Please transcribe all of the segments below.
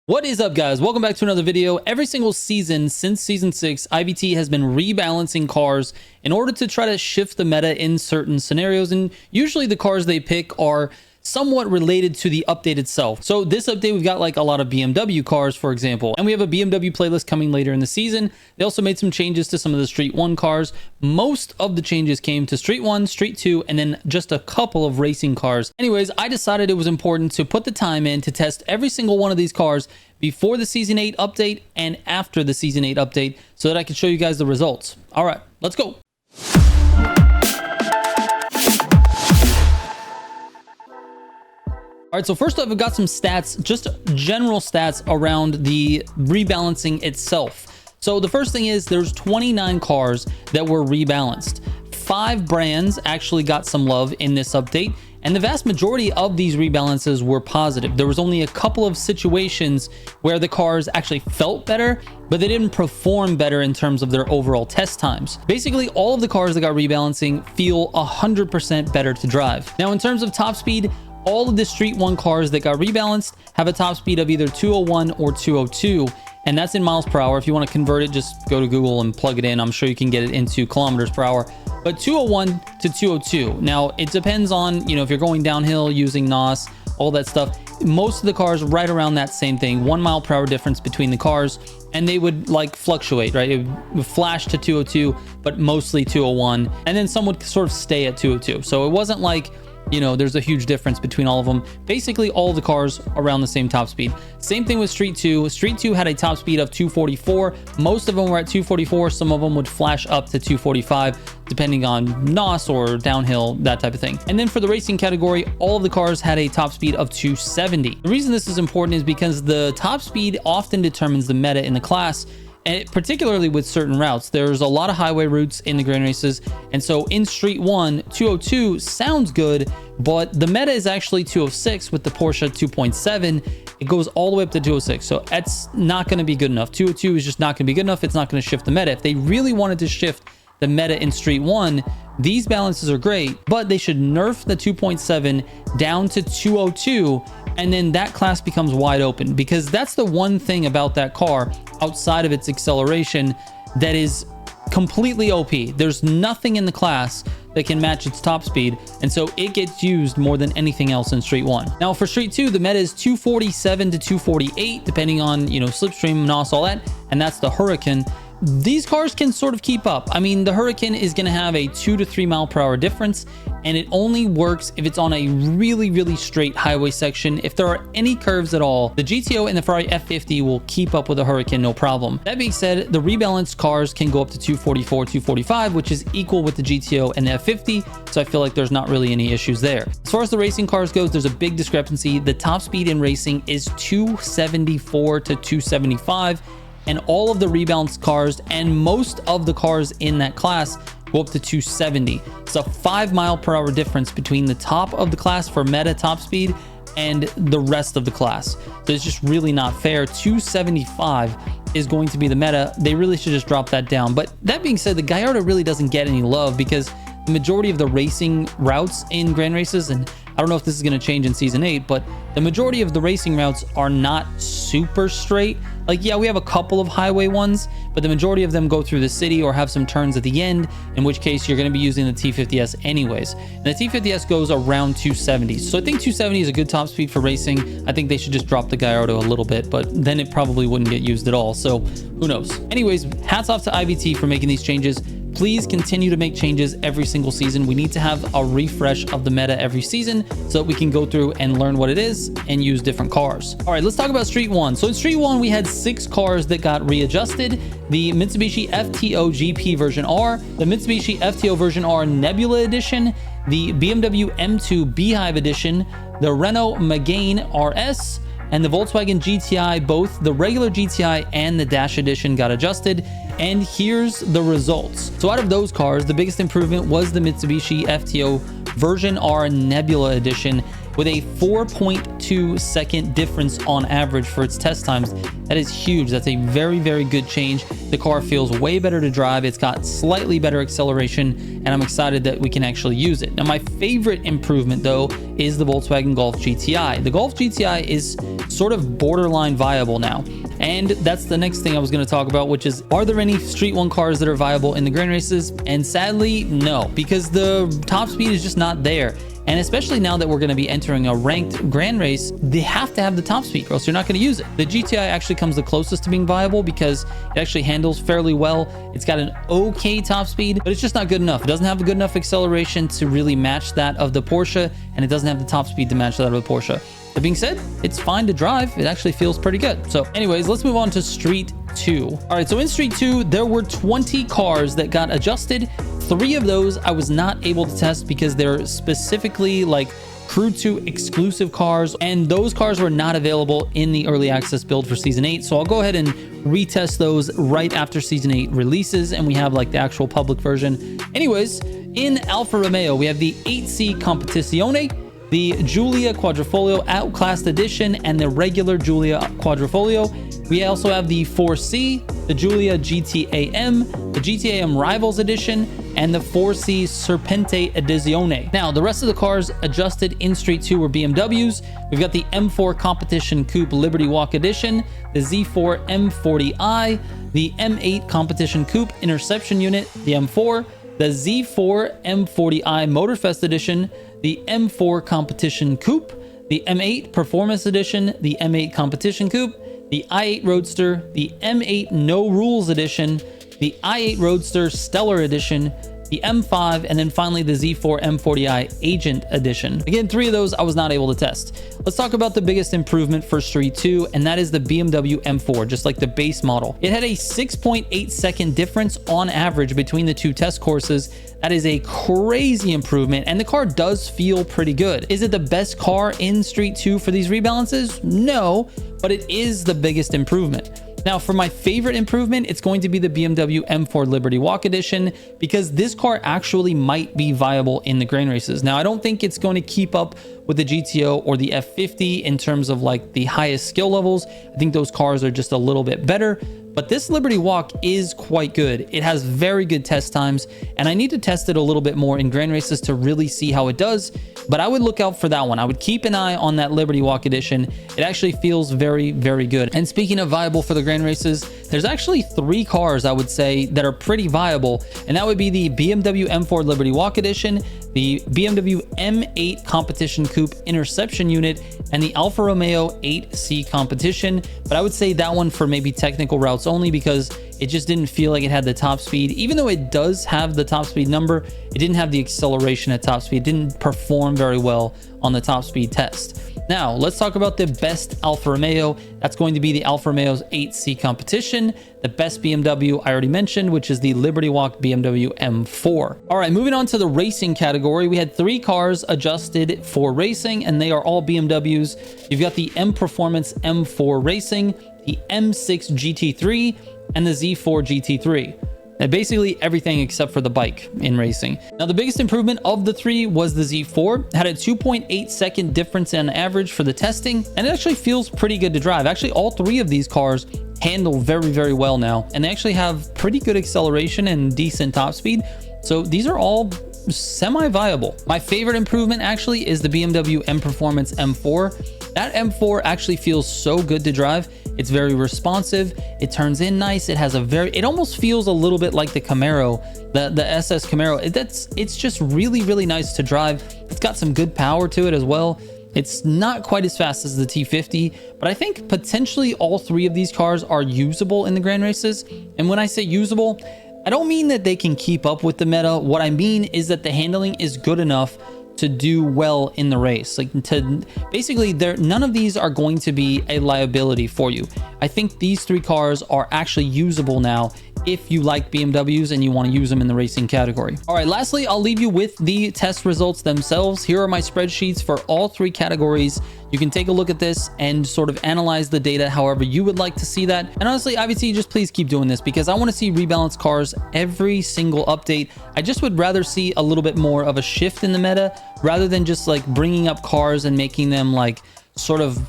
What is up, guys? Welcome back to another video. Every single season since season 6, IVT has been rebalancing cars in order to try to shift the meta in certain scenarios, and usually the cars they pick are somewhat related to the update itself. So this update, we've got like a lot of BMW cars, for example, and we have a BMW playlist coming later in the season. They also made some changes to some of the Street 1 cars. Most of the changes came to Street 1, Street 2, and then just a couple of racing cars. Anyways, I decided it was important to put the time in to test every single one of these cars before the Season 8 update and after the Season 8 update so that I can show you guys the results. All right, let's go. All right, so first off, I've got some stats, just general stats around the rebalancing itself. So the first thing is there's 29 cars that were rebalanced. 5 brands actually got some love in this update, and the vast majority of these rebalances were positive. There was only a couple of situations where the cars actually felt better, but they didn't perform better in terms of their overall test times. Basically, all of the cars that got rebalancing feel 100% better to drive. Now, in terms of top speed, all of the Street 1 cars that got rebalanced have a top speed of either 201 or 202, and that's in miles per hour. If you want to convert it, just go to Google and plug it in. I'm sure you can get it into kilometers per hour. But 201 to 202. Now, it depends on, if you're going downhill using NOS, all that stuff. Most of the cars right around that same thing, 1 mile per hour difference between the cars, and they would like fluctuate, right? It would flash to 202, but mostly 201, and then some would sort of stay at 202. So it wasn't like, there's a huge difference between all of them. Basically, all of the cars around the same top speed. Same thing with Street 2. Street 2 had a top speed of 244. Most of them were at 244. Some of them would flash up to 245, depending on NOS or downhill, that type of thing. And then for the racing category, all of the cars had a top speed of 270. The reason this is important is because the top speed often determines the meta in the class, and particularly with certain routes. There's a lot of highway routes in the Grand Races, and so in Street 1, 202 sounds good, but the meta is actually 206 with the Porsche 2.7. It goes all the way up to 206, so that's not going to be good enough. 202 is just not going to be good enough. It's not going to shift the meta. If they really wanted to shift the meta in Street 1, these balances are great, but they should nerf the 2.7 down to 202, and then that class becomes wide open, because that's the one thing about that car outside of its acceleration that is completely OP. There's nothing in the class that can match its top speed, and so it gets used more than anything else in Street 1. Now for Street 2, the meta is 247 to 248, depending on, slipstream, NOS, all that, and that's the Hurricane. These cars can sort of keep up. I mean, the Hurricane is going to have a 2 to 3 mile per hour difference, and it only works if it's on a really, really straight highway section. If there are any curves at all, the GTO and the Ferrari F50 will keep up with the Hurricane, no problem. That being said, the rebalanced cars can go up to 244, 245, which is equal with the GTO and the F50, so I feel like there's not really any issues there. As far as the racing cars goes, there's a big discrepancy. The top speed in racing is 274 to 275, and all of the rebalanced cars and most of the cars in that class go up to 270. It's a 5 mile per hour difference between the top of the class for meta top speed and the rest of the class. So it's just really not fair. 275 is going to be the meta. They really should just drop that down. But that being said, the Gallardo really doesn't get any love because the majority of the racing routes in Grand Races, and I don't know if this is going to change in Season 8, but the majority of the racing routes are not super straight. Like, yeah, we have a couple of highway ones, but the majority of them go through the city or have some turns at the end, in which case you're going to be using the T50S anyways. And the T50S goes around 270. So I think 270 is a good top speed for racing. I think they should just drop the Gallardo a little bit, but then it probably wouldn't get used at all. So who knows? Anyways, hats off to IVT for making these changes. Please continue to make changes every single season. We need to have a refresh of the meta every season so that we can go through and learn what it is and use different cars. All right, let's talk about Street 1. So in Street 1, we had 6 cars that got readjusted. The Mitsubishi FTO GP version R, the Mitsubishi FTO version R Nebula Edition, the BMW M2 Beehive Edition, the Renault Megane RS, and the Volkswagen GTI. Both the regular GTI and the Dash Edition got adjusted, and here's the results. So out of those cars, the biggest improvement was the Mitsubishi FTO version R Nebula Edition. It with a 4.2 second difference on average for its test times. That is huge. That's a very, very good change. The car feels way better to drive. It's got slightly better acceleration, and I'm excited that we can actually use it. Now, my favorite improvement though is the Volkswagen Golf GTI. The Golf GTI is sort of borderline viable now. And that's the next thing I was going to talk about, which is, are there any Street 1 cars that are viable in the grain races? And sadly, no, because the top speed is just not there. And especially now that we're going to be entering a ranked grand race, they have to have the top speed or else you're not going to use it. The GTI actually comes the closest to being viable because it actually handles fairly well. It's got an okay top speed, but it's just not good enough. It doesn't have a good enough acceleration to really match that of the Porsche, and it doesn't have the top speed to match that of the Porsche. That being said, it's fine to drive. It actually feels pretty good. So anyways, let's move on to Street 2. All right, so in Street 2, there were 20 cars that got adjusted. 3 of those I was not able to test because they're specifically like Crew 2 exclusive cars, and those cars were not available in the early access build for Season 8. So I'll go ahead and retest those right after Season 8 releases and we have like the actual public version. Anyways, in Alfa Romeo, we have the 8C Competizione, the Giulia Quadrifoglio Outclassed Edition, and the regular Giulia Quadrifoglio. We also have the 4C, the Giulia GTAM, the GTAM Rivals Edition, and the 4C Serpente Edizione. Now, the rest of the cars adjusted in Street 2 were BMWs. We've got the M4 Competition Coupe Liberty Walk Edition, the Z4 M40i, the M8 Competition Coupe Interception Unit, the M4, the Z4 M40i Motorfest Edition, the M4 Competition Coupe, the M8 Performance Edition, the M8 Competition Coupe, the i8 Roadster, the M8 No Rules Edition, the i8 Roadster Stellar Edition, the M5, and then finally the Z4 M40i Agent Edition. Again, 3 of those I was not able to test. Let's talk about the biggest improvement for Street 2, and that is the BMW M4, just like the base model. It had a 6.8 second difference on average between the 2 test courses. That is a crazy improvement, and the car does feel pretty good. Is it the best car in Street 2 for these rebalances? No, but it is the biggest improvement. Now, for my favorite improvement, it's going to be the BMW M4 Liberty Walk Edition, because this car actually might be viable in the grain races. Now, I don't think it's going to keep up with the GTO or the F50 in terms of like the highest skill levels. I think those cars are just a little bit better, but this Liberty Walk is quite good. It has very good test times, and I need to test it a little bit more in grain races to really see how it does, but I would look out for that one. I would keep an eye on that Liberty Walk Edition. It actually feels very, very good. And speaking of viable for the grain races, there's actually 3 cars I would say that are pretty viable, and that would be the BMW M4 Liberty Walk Edition, the BMW M8 Competition Coupe Interception Unit, and the Alfa Romeo 8C Competition. But I would say that one for maybe technical routes only, because it just didn't feel like it had the top speed. Even though it does have the top speed number, it didn't have the acceleration at top speed. It didn't perform very well on the top speed test. Now, let's talk about the best Alfa Romeo. That's going to be the Alfa Romeo's 8C Competition. The best BMW I already mentioned, which is the Liberty Walk BMW M4. All right, moving on to the racing category. We had 3 cars adjusted for racing, and they are all BMWs. You've got the M Performance M4 Racing, the M6 GT3, and the Z4 GT3. And basically everything except for the bike in racing. Now, the biggest improvement of the 3 was the Z4. It had a 2.8 second difference on average for the testing, and it actually feels pretty good to drive. Actually, all 3 of these cars handle very, very well now, and they actually have pretty good acceleration and decent top speed. So these are all semi-viable. My favorite improvement actually is the BMW M Performance M4. That M4 actually feels so good to drive. It's very responsive. It turns in nice. It has a it almost feels a little bit like the Camaro, the SS Camaro. It's just really, really nice to drive. It's got some good power to it as well. It's not quite as fast as the T50, but I think potentially all 3 of these cars are usable in the grand races. And when I say usable, I don't mean that they can keep up with the meta. What I mean is that the handling is good enough to do well in the race. Like, to basically, none of these are going to be a liability for you. I think these 3 cars are actually usable now if you like BMWs and you want to use them in the racing category. All right, lastly, I'll leave you with the test results themselves. Here are my spreadsheets for all 3 categories. You can take a look at this and sort of analyze the data however you would like to see that. And honestly, IVT, just please keep doing this because I want to see rebalanced cars every single update. I just would rather see a little bit more of a shift in the meta rather than just like bringing up cars and making them like sort of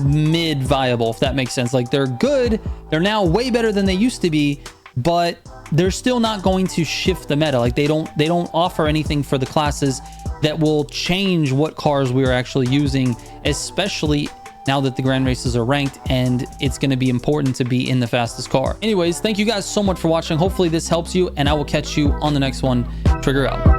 mid viable, if that makes sense. Like they're good, they're now way better than they used to be, but they're still not going to shift the meta. Like they don't offer anything for the classes that will change what cars we are actually using, especially now that the grand races are ranked and it's going to be important to be in the fastest car. Anyways, thank you guys so much for watching. Hopefully this helps you, and I will catch you on the next one. Trigger out.